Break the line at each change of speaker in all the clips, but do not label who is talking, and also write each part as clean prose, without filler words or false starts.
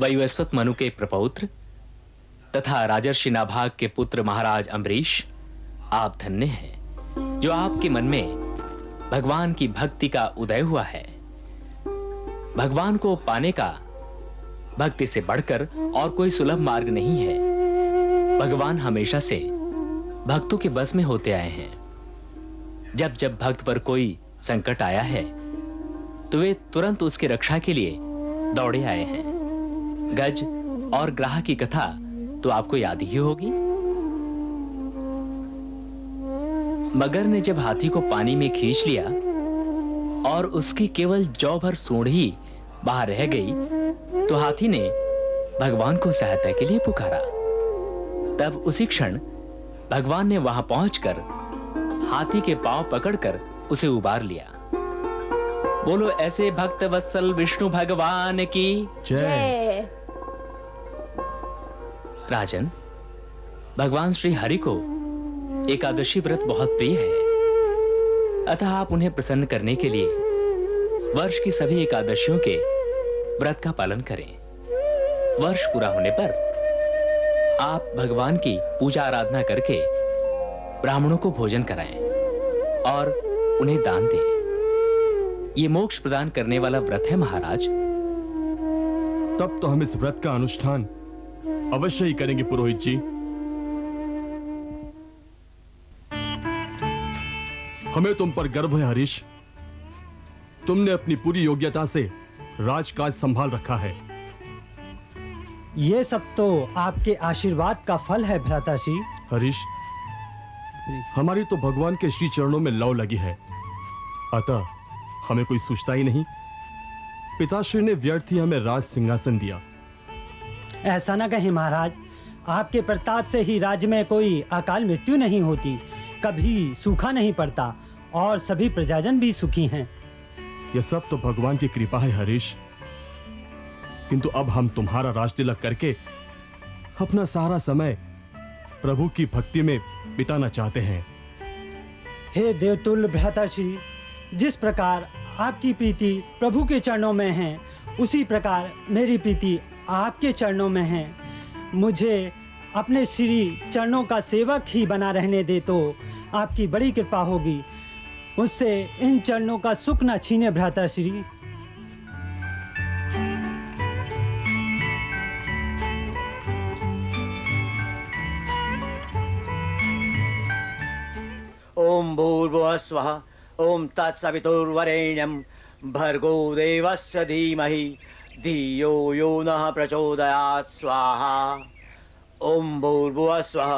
वैवस्वत मनु के प्रपौत्र तथा राजर्षि नाभाग के पुत्र महाराज अम्बरीश, आप धन्य हैं जो आपके मन में भगवान की भक्ति का उदय हुआ है। भगवान को पाने का भक्ति से बढ़कर और कोई सुलभ मार्ग नहीं है। भगवान हमेशा से भक्तों के बस में होते आए हैं। जब जब भक्त पर कोई संकट आया है तो वे तुरंत उसकी रक्षा के लिए दौड़े आए हैं। गज और ग्राह की कथा तो आपको याद ही होगी। मगर ने जब हाथी को पानी में खींच लिया और उसकी केवल जौ भर सूंड ही बाहर रह गई तो हाथी ने भगवान को सहायता के लिए पुकारा। तब उसी क्षण भगवान ने वहां पहुंचकर हाथी के पांव पकड़कर उसे उबार लिया। बोलो ऐसे भक्त वत्सल विष्णु भगवान की
जय।
राजन, भगवान श्री हरि को एकादशी व्रत बहुत प्रिय है, अतः आप उन्हें प्रसन्न करने के लिए वर्ष की सभी एकादशियों के व्रत का पालन करें। वर्ष पूरा होने पर आप भगवान की पूजा आराधना करके ब्राह्मणों को भोजन कराएं और उन्हें दान दें। ये मोक्ष प्रदान करने वाला व्रत है महाराज।
तब तो हम इस व्रत का अनुष्ठान अवश्य ही करेंगे पुरोहित जी। हमें तुम पर गर्व है हरीश। तुमने अपनी पूरी योग्यता से राजकाज संभाल रखा है।
ये सब तो आपके आशीर्वाद का फल है भ्राताश्री।
हरीश, हमारी तो भगवान के श्री चरणों में लौ लगी है, अतः हमें कोई सूझता ही नहीं। पिताश्री ने व्यर्थ ही हमें राज सिंहासन दिया।
ऐसा न कहें महाराज, आपके प्रताप से ही राज्य में कोई अकाल मृत्यु नहीं होती, कभी सूखा नहीं पड़ता और सभी प्रजाजन भी सुखी हैं।
यह सब तो भगवान की कृपा है हरीश, किंतु अब हम तुम्हारा राज तिलक करके अपना सारा समय प्रभु की भक्ति में बिताना चाहते हैं।
हे देवतुल्य भ्राताश्री, जिस प्रकार आपकी प्रीति प्रभु के चरणों में है, उसी प्रकार मेरी प्रीति आपके चरणों में है। मुझे अपने श्री चरणों का सेवक ही बना रहने दे तो आपकी बड़ी कृपा होगी। मुझसे इन चरणों का सुख न छीने भ्राताश्री।
ओम भूर्भुवः स्वः ओम तत्सवितुर्वरेण्यं भर्गो देवस्य धीमहि धियो यो नः प्रचोदयात् स्वाहा। ओम भूर्भुवः स्वः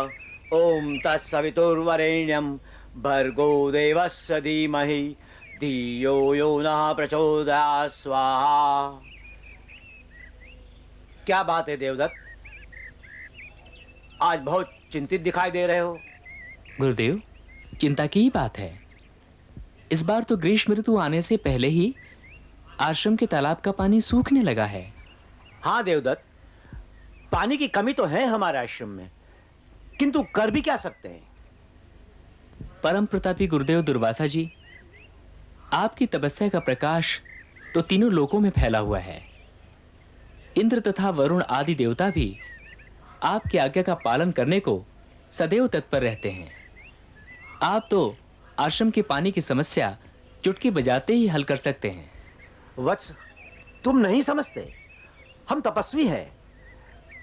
ओम तत्सवितुर्वरेण्यं भर्गो देवस्य धीमहि धियो यो नः प्रचोदयात् स्वाहा। क्या बात है देवदत्त, आज बहुत चिंतित दिखाई दे रहे हो।
गुरुदेव, चिंता की ही बात है। इस बार तो ग्रीष्म ऋतु आने से पहले ही आश्रम के तालाब का पानी सूखने लगा है।
हाँ देवदत्त, पानी की कमी तो है हमारे आश्रम में, किंतु कर भी क्या सकते हैं।
परम प्रतापी गुरुदेव दुर्वासा जी, आपकी तपस्या का प्रकाश तो तीनों लोकों में फैला हुआ है। इंद्र तथा वरुण आदि देवता भी आपकी आज्ञा का पालन करने को सदैव तत्पर रहते हैं। आप तो आश्रम के पानी की समस्या चुटकी बजाते ही हल कर सकते हैं।
वत्स, तुम नहीं समझते, हम तपस्वी हैं।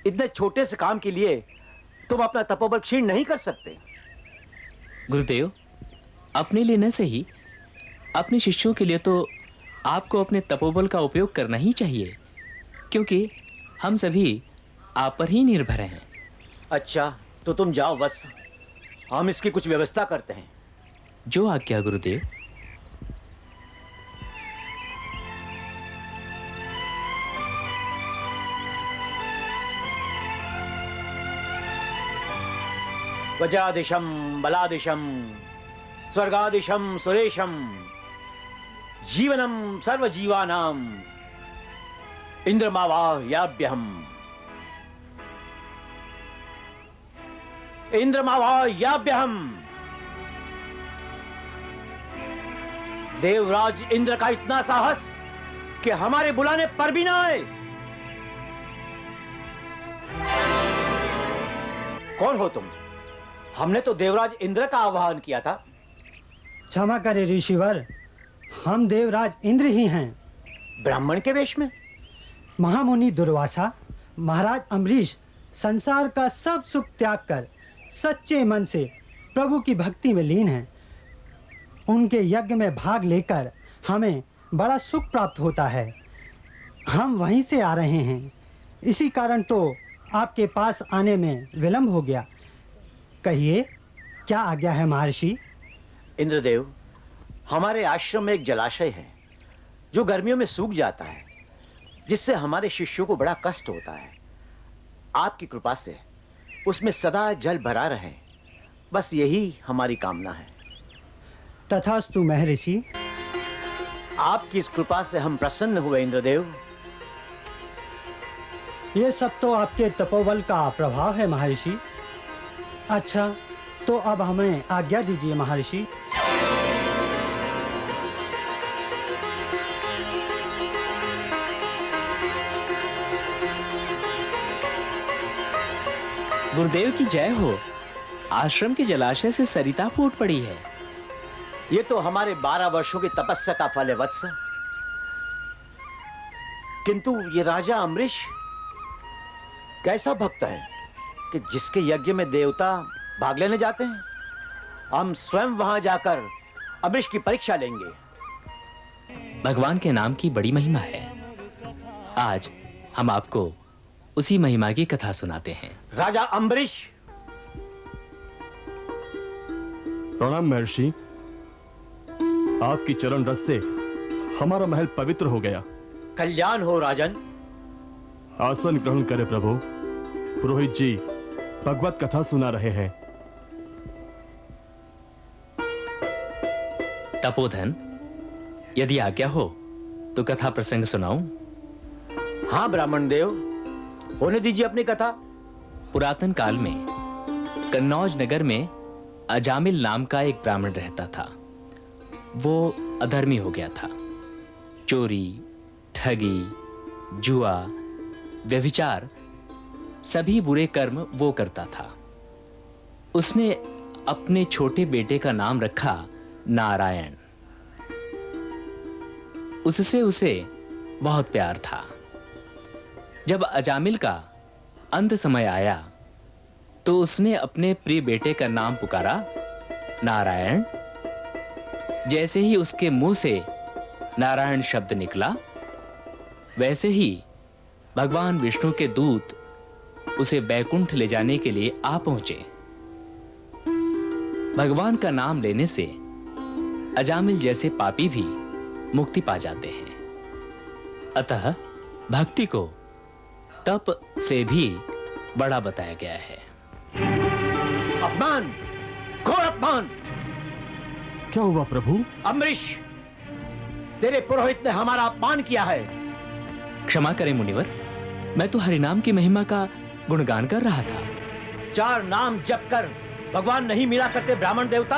इतने छोटे से काम के लिए तुम अपना तपोबल क्षीण नहीं कर सकते।
गुरुदेव, अपने लिए न सही, अपने शिष्यों के लिए तो आपको अपने तपोबल का उपयोग करना ही चाहिए, क्योंकि हम सभी आप पर ही निर्भर हैं।
अच्छा, तो तुम जाओ वत्स, हम इसकी कुछ व्यवस्था करते हैं।
जो आज्ञा गुरुदेव।
वजादिशं बलादिशं स्वर्गादिशं सुरेशं जीवनं सर्वजीवानां इंद्रमावाह्याभ्यहम्। इंद्रमावाह्याभ्यहम्। देवराज इंद्र का इतना साहस कि हमारे बुलाने पर भी ना आए। कौन हो तुम? हमने तो देवराज इंद्र का आह्वान किया था।
क्षमा करें ऋषिवर, हम देवराज इंद्र ही हैं।
ब्राह्मण के वेश में?
महामुनि दुर्वासा, महाराज अम्बरीश संसार का सब सुख त्याग कर सच्चे मन से प्रभु की भक्ति में लीन हैं। उनके यज्ञ में भाग लेकर हमें बड़ा सुख प्राप्त होता है। हम वहीं से आ रहे हैं, इसी कारण तो आपके पास आने में विलंब हो गया। कहिए, क्या आज्ञा है महर्षि?
इंद्रदेव, हमारे आश्रम में एक जलाशय है जो गर्मियों में सूख जाता है, जिससे हमारे शिष्यों को बड़ा कष्ट होता है। आपकी कृपा से उसमें सदा जल भरा रहे, बस यही हमारी कामना है।
तथास्तु महर्षि।
आपकी इस कृपा से हम प्रसन्न हुए इंद्रदेव।
ये सब तो आपके तपोबल का प्रभाव है महर्षि। अच्छा, तो अब हमें आज्ञा दीजिए महर्षि।
गुरुदेव की जय हो। आश्रम के जलाशय से सरिता फूट पड़ी है।
ये तो हमारे 12 वर्षों की तपस्या का फल है वत्स। किंतु ये राजा अम्बरीश कैसा भक्त है कि जिसके यज्ञ में देवता भाग लेने जाते हैं। हम स्वयं वहां जाकर अम्बरीश की परीक्षा लेंगे।
भगवान के नाम की बड़ी महिमा है। आज हम आपको उसी महिमा की कथा सुनाते हैं।
राजा अम्बरीश।
प्रणाम महर्षि। आपकी चरण रस से हमारा महल पवित्र हो गया।
कल्याण हो राजन।
आसन ग्रहण करें प्रभु। पुरोहित जी भगवत कथा सुना रहे हैं।
तपोधन, यदि आज्ञा हो तो कथा प्रसंग सुनाऊं?
हाँ ब्राह्मण देव, होने दीजिए अपनी कथा।
पुरातन काल में कन्नौज नगर में अजामिल नाम का एक ब्राह्मण रहता था। वो अधर्मी हो गया था। चोरी, ठगी, जुआ, व्यभिचार, सभी बुरे कर्म वो करता था। उसने अपने छोटे बेटे का नाम रखा नारायण। उससे उसे बहुत प्यार था। जब अजामिल का अंत समय आया तो उसने अपने प्रिय बेटे का नाम पुकारा नारायण। जैसे ही उसके मुंह से नारायण शब्द निकला, वैसे ही भगवान विष्णु के दूत उसे बैकुंठ ले जाने के लिए आ पहुंचे। भगवान का नाम लेने से अजामिल जैसे पापी भी मुक्ति पा जाते हैं। अतः भक्ति को तप से भी बड़ा बताया गया है।
अपमान, घोर अपमान।
क्या हुआ प्रभु?
अम्बरीश, तेरे पुरोहित ने हमारा अपमान किया है।
क्षमा करें मुनिवर, मैं तो हरिनाम की महिमा का गुणगान कर रहा था।
4 नाम जप कर भगवान नहीं मिला करते ब्राह्मण देवता।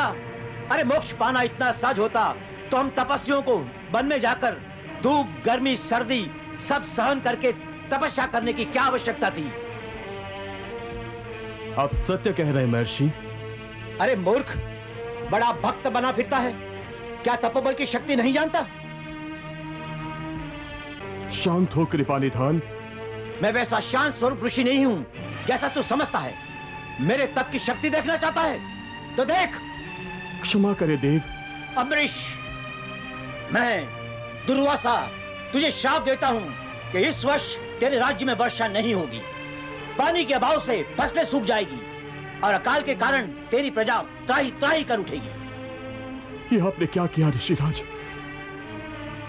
अरे मोक्ष पाना इतना सहज होता तो हम तपस्वियों को वन में जाकर धूप, गर्मी, सर्दी सब सहन करके तपस्या करने की क्या आवश्यकता थी?
आप सत्य कह रहे हैं महर्षि।
अरे मूर्ख, बड़ा भक्त बना फिरता है, क्या तपोबल की शक्ति नहीं जानता?
शांत हो कृपा निधान।
मैं वैसा शांत स्वरूप ऋषि नहीं हूं जैसा तू समझता है। मेरे तप की शक्ति देखना चाहता है तो देख।
क्षमा करे देव।
अम्बरीश, मैं दुर्वासा तुझे श्राप देता हूं कि इस वर्ष तेरे राज्य में वर्षा नहीं होगी। पानी के अभाव से फसलें सूख जाएगी और अकाल के कारण तेरी प्रजा त्राही त्राही कर उठेगी।
ये आपने क्या किया ऋषिराज?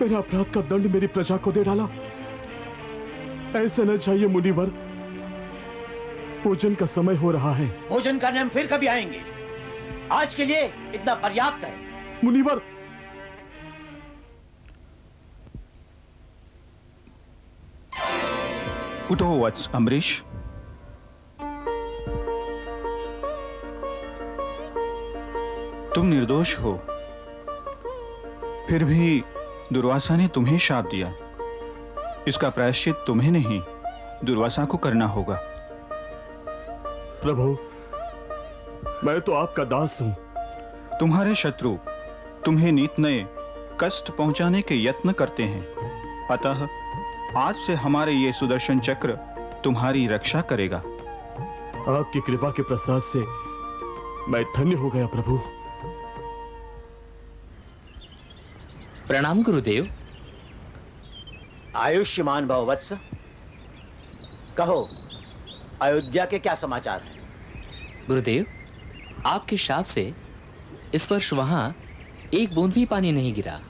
मेरे अपराध का दंड मेरी प्रजा को दे डाला। ऐसे न चाहिए मुनिवर। भोजन का समय हो रहा है।
भोजन करने हम फिर कभी आएंगे, आज के लिए इतना पर्याप्त है।
मुनिवर,
उठो वत्स अम्बरीश। तुम निर्दोष हो, फिर भी दुर्वासा ने तुम्हें शाप दिया। इसका प्रायश्चित तुम्हें नहीं, दुर्वासा को करना होगा।
प्रभु, मैं तो आपका दास हूं।
तुम्हारे शत्रु तुम्हें नित नए कष्ट पहुंचाने के यत्न करते हैं, अतः आज से हमारे ये सुदर्शन चक्र तुम्हारी रक्षा करेगा।
आपकी कृपा के प्रसाद से मैं धन्य हो गया प्रभु।
प्रणाम गुरुदेव।
आयुष्मान भव वत्स। कहो, अयोध्या के क्या समाचार हैं?
गुरुदेव, आपके शाप से इस वर्ष वहां एक बूंद भी पानी नहीं गिरा।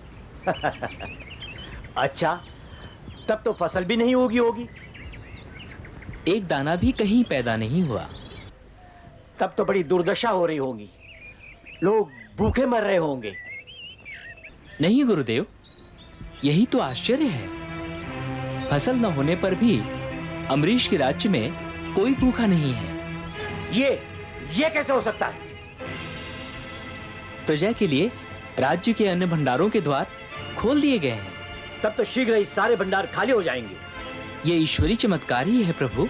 अच्छा, तब तो फसल भी नहीं होगी।
एक दाना भी कहीं पैदा नहीं हुआ।
तब तो बड़ी दुर्दशा हो रही होगी, लोग भूखे मर रहे होंगे।
नहीं गुरुदेव, यही तो आश्चर्य है। फसल न होने पर भी अम्बरीश के राज्य में कोई भूखा नहीं है।
ये कैसे हो सकता है?
प्रजा के लिए राज्य के अन्य भंडारों के द्वार खोल दिए गए हैं।
तब तो शीघ्र ही सारे भंडार खाली हो जाएंगे।
ये ईश्वरी चमत्कार ही है प्रभु।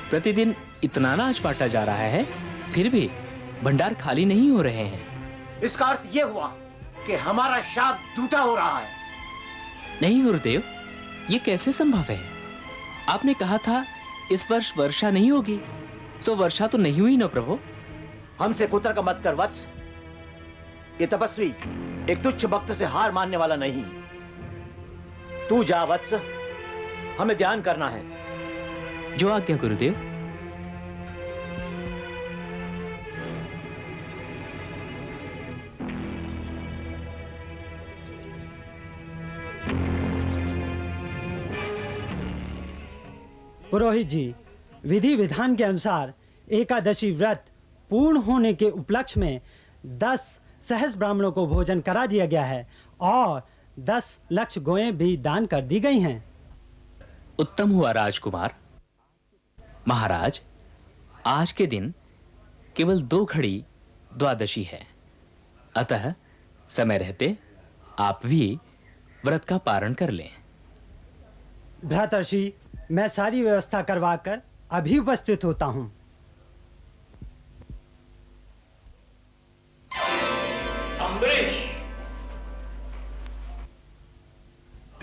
प्रतिदिन इतना अनाज बांटा जा रहा है, फिर भी भंडार खाली नहीं हो रहे हैं।
इसका अर्थ यह हुआ कि हमारा शाप झूठा हो रहा है।
नहीं गुरुदेव, ये कैसे संभव है? आपने कहा था इस वर्ष वर्षा नहीं होगी, सो वर्षा तो नहीं हुई ना प्रभु।
हमसे कुतर्क मत कर वत्स। ये तपस्वी एक तुच्छ भक्त से हार मानने वाला नहीं। तू जा वत्स, हमें ध्यान करना है।
जो आज्ञा गुरुदेव।
पुरोहित जी, विधि विधान के अनुसार एकादशी व्रत पूर्ण होने के उपलक्ष्य में 10 सहस्र ब्राह्मणों को भोजन करा दिया गया है और 10 लक्ष गोएं भी दान कर दी गई हैं।
उत्तम हुआ राजकुमार। महाराज, आज के दिन केवल 2 घड़ी द्वादशी है, अतः समय रहते आप भी व्रत का पारण कर लें।
भ्रातर्षि, मैं सारी व्यवस्था करवाकर अभी उपस्थित होता हूं।
अम्बरीश,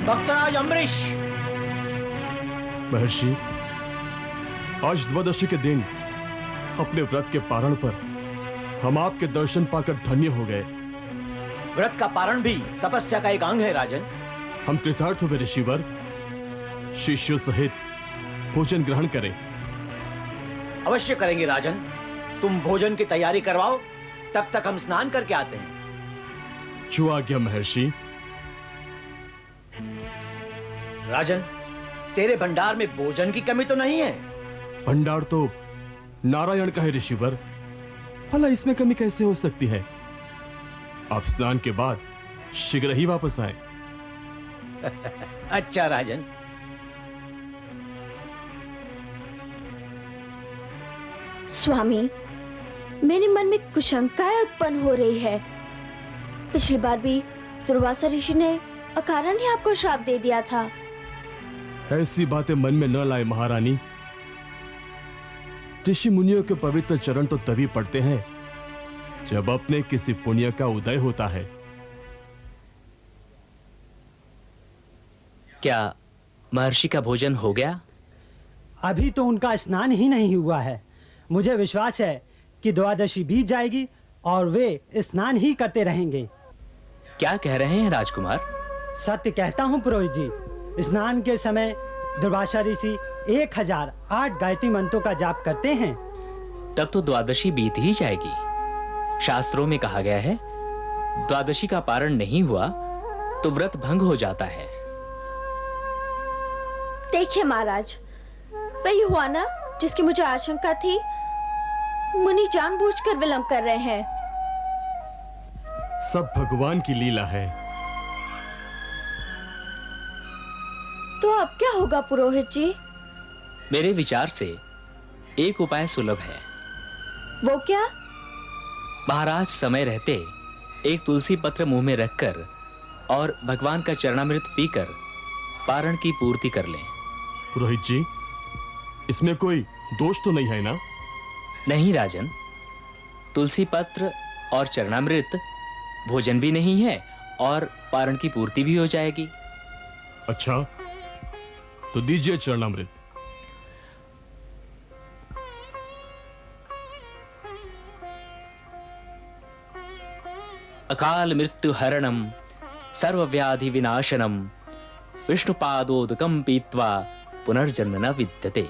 भक्तराज अम्बरीश।
महर्षि, आज द्वादशी के दिन अपने व्रत के पारण पर हम आपके दर्शन पाकर धन्य हो गए।
व्रत का पारण भी तपस्या का एक अंग है राजन।
हम कृतार्थ हुए ऋषिवर। शिष्यों सहित भोजन ग्रहण करें।
अवश्य करेंगे राजन। तुम भोजन की तैयारी करवाओ, तब तक हम स्नान करके आते हैं।
जो आज्ञा महर्षि।
राजन, तेरे भंडार में भोजन की कमी तो नहीं है?
भंडार तो नारायण का है ऋषिवर, भला इसमें कमी कैसे हो सकती है? आप स्नान के बाद शीघ्र ही वापस आए।
अच्छा राजन।
स्वामी, मेरे मन में कुछ शंकाएं उत्पन्न हो रही है। पिछली बार भी दुर्वासा ऋषि ने अकारण ही आपको श्राप दे दिया था।
ऐसी बातें मन में न लाए महारानी। ऋषि मुनियों के पवित्र चरण तो तभी पड़ते हैं जब अपने किसी पुण्य का उदय होता है।
क्या महर्षि का भोजन हो गया?
अभी तो उनका स्नान ही नहीं हुआ है। मुझे विश्वास है कि द्वादशी बीत जाएगी और वे स्नान ही करते रहेंगे।
क्या कह रहे हैं राजकुमार?
सत्य कहता हूँ पुरोहित जी। स्नान के समय दुर्वासा ऋषि 1008 गायत्री मंत्रों का जाप करते हैं।
तब तो द्वादशी बीत ही जाएगी। शास्त्रों में कहा गया है, द्वादशी का पारण नहीं हुआ तो व्रत भंग हो जाता है।
देखिए महाराज, वही हुआ ना जिसकी मुझे आशंका थी। मुनि जानबूझकर विलंब कर रहे हैं।
सब भगवान की लीला है।
तो अब क्या होगा पुरोहित जी?
मेरे विचार से एक उपाय सुलभ है।
वो क्या?
महाराज, समय रहते एक तुलसी पत्र मुंह में रखकर और भगवान का चरणामृत पीकर पारण की पूर्ति कर लें।
पुरोहित जी, इसमें कोई दोष तो नहीं है ना?
नहीं राजन, तुलसी पत्र और चरणामृत भोजन भी नहीं है और पारण की पूर्ति भी हो जाएगी।
अच्छा, तो दीजिए चरणामृत।
अकाल मृत्यु हरणम सर्वव्याधि विनाशनम विष्णुपादोदकम पीत्वा पुनर्जन्म न विद्यते।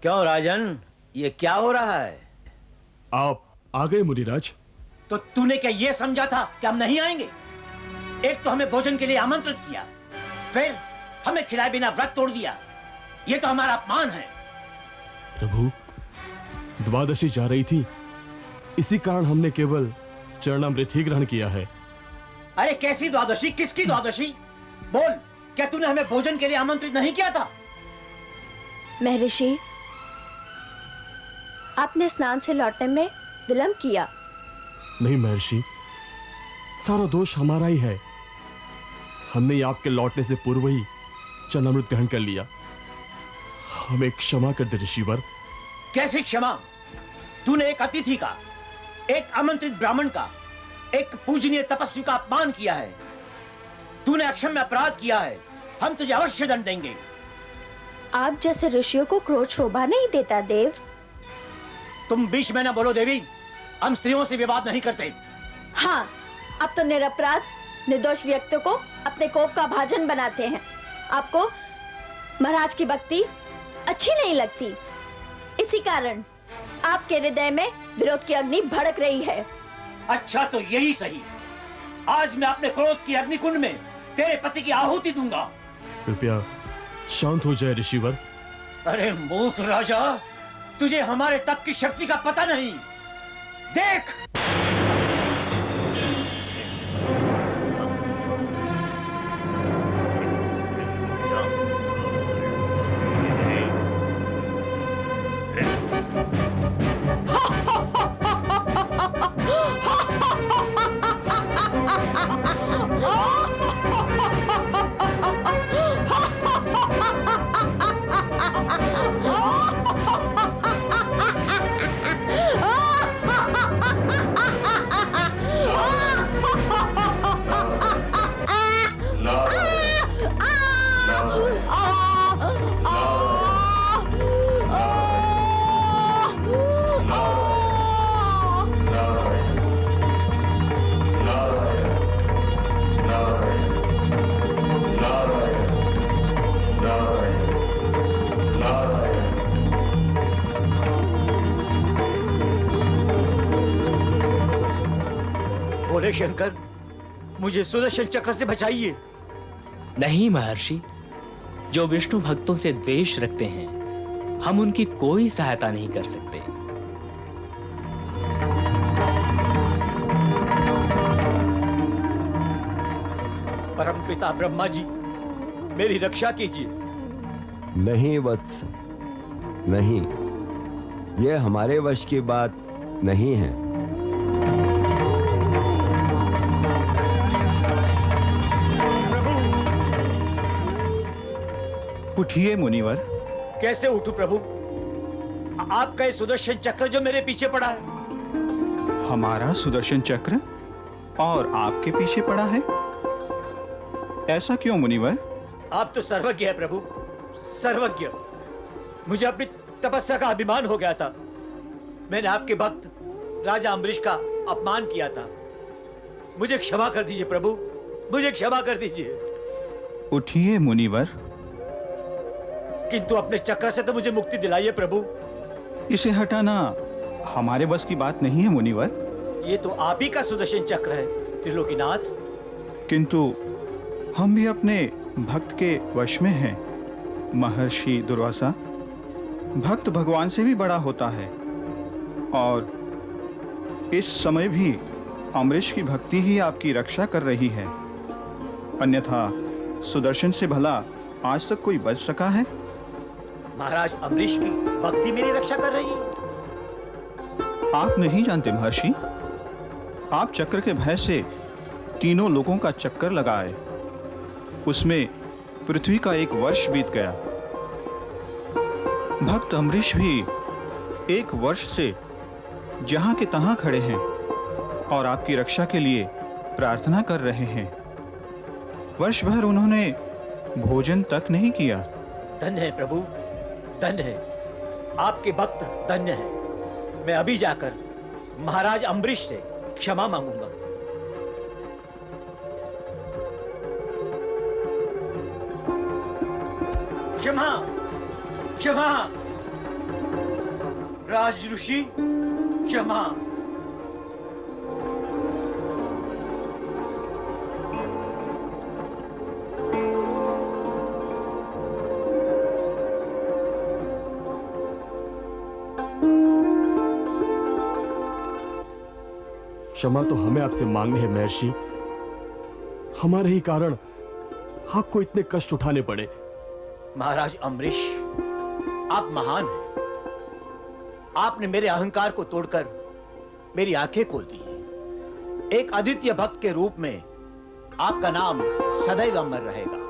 क्यों राजन, ये क्या हो रहा है?
आप आ गए मुनिराज।
तो तूने क्या ये समझा था कि हम नहीं आएंगे? एक तो हमें भोजन के लिए आमंत्रित किया, फिर हमें खिलाए बिना व्रत तोड़ दिया। ये तो हमारा अपमान है।
प्रभु, द्वादशी जा रही थी, इसी कारण हमने केवल चरणामृत ही ग्रहण किया है।
अरे कैसी द्वादशी, किसकी द्वादशी? बोल, क्या तूने हमें भोजन के लिए आमंत्रित नहीं किया था?
महर्षि, आपने स्नान से लौटने में विलंब किया।
नहीं महर्षि, सारा दोष हमारा ही है। हमने ही आपके लौटने से पूर्व ही चरणामृत ग्रहण कर लिया। हमें क्षमा कर दे ऋषिवर।
कैसी क्षमा? तूने एक अतिथि का, एक आमंत्रित ब्राह्मण का, एक पूजनीय तपस्वी का अपमान किया है। तूने अक्षम्य अपराध किया है। हम तुझे अवश्य दंड देंगे।
आप जैसे ऋषियों को क्रोध शोभा नहीं देता देव।
तुम बीच में ना बोलो देवी, हम स्त्रियों से विवाद नहीं करते।
हाँ, आप तो निरपराध निर्दोष व्यक्तियों को अपने कोप का भाजन बनाते हैं। आपको महाराज की भक्ति अच्छी नहीं लगती, इसी कारण आपके हृदय में विरोध की अग्नि भड़क रही है।
अच्छा, तो यही सही। आज मैं अपने क्रोध की अग्निकुंड में तेरे पति की आहुति दूंगा।
कृपया शांत हो जाए ऋषिवर।
अरे मूर्ख राजा, तुझे हमारे तप की शक्ति का पता नहीं। देख, बोले शंकर, मुझे सुदर्शन चक्र से बचाइए।
नहीं महर्षि, जो विष्णु भक्तों से द्वेष रखते हैं, हम उनकी कोई सहायता नहीं कर सकते।
परमपिता ब्रह्मा जी, मेरी रक्षा कीजिए।
नहीं वत्स, नहीं, यह हमारे वश की बात नहीं है।
उठिए मुनिवर।
कैसे उठूं प्रभु? आपका ये सुदर्शन चक्र जो मेरे पीछे पड़ा है।
हमारा सुदर्शन चक्र और आपके पीछे पड़ा है? ऐसा क्यों मुनिवर?
आप तो सर्वज्ञ है प्रभु, सर्वज्ञ। मुझे अपनी तपस्या का अभिमान हो गया था। मैंने आपके भक्त राजा अम्बरीश का अपमान किया था। मुझे क्षमा कर दीजिए प्रभु, मुझे क्षमा कर दीजिए।
उठिए मुनिवर।
किंतु अपने चक्र से तो मुझे मुक्ति दिलाइए प्रभु।
इसे हटाना हमारे बस की बात नहीं है मुनिवर।
ये तो आप ही का सुदर्शन चक्र है त्रिलोकीनाथ।
किंतु हम भी अपने भक्त के वश में हैं। महर्षि दुर्वासा, भक्त भगवान से भी बड़ा होता है, और इस समय भी अम्बरीश की भक्ति ही आपकी रक्षा कर रही है। अन्यथा सुदर्शन से भला आज तक कोई बच सका है?
महाराज अम्बरीश की भक्ति मेरी रक्षा कर रही है।
आप नहीं जानते महर्षि, आप चक्र के भय से तीनों लोगों का चक्कर लगाए, उसमें पृथ्वी का 1 वर्ष बीत गया। भक्त अम्बरीश भी 1 वर्ष से जहां के तहां खड़े हैं और आपकी रक्षा के लिए प्रार्थना कर रहे हैं। वर्ष भर उन्होंने भोजन तक नहीं किया।
धन्य है प्रभु, धन्य है, आपके भक्त धन्य है। मैं अभी जाकर महाराज अम्बरीश से क्षमा मांगूंगा। क्षमा, क्षमा, राज ऋषि, क्षमा।
क्षमा तो हमें आपसे मांगनी है महर्षि। हमारे ही कारण आपको इतने कष्ट उठाने पड़े।
महाराज अम्बरीश, आप महान हैं। आपने मेरे अहंकार को तोड़कर मेरी आंखें खोल दी हैं। एक अद्वितीय भक्त के रूप में आपका नाम सदैव अमर रहेगा।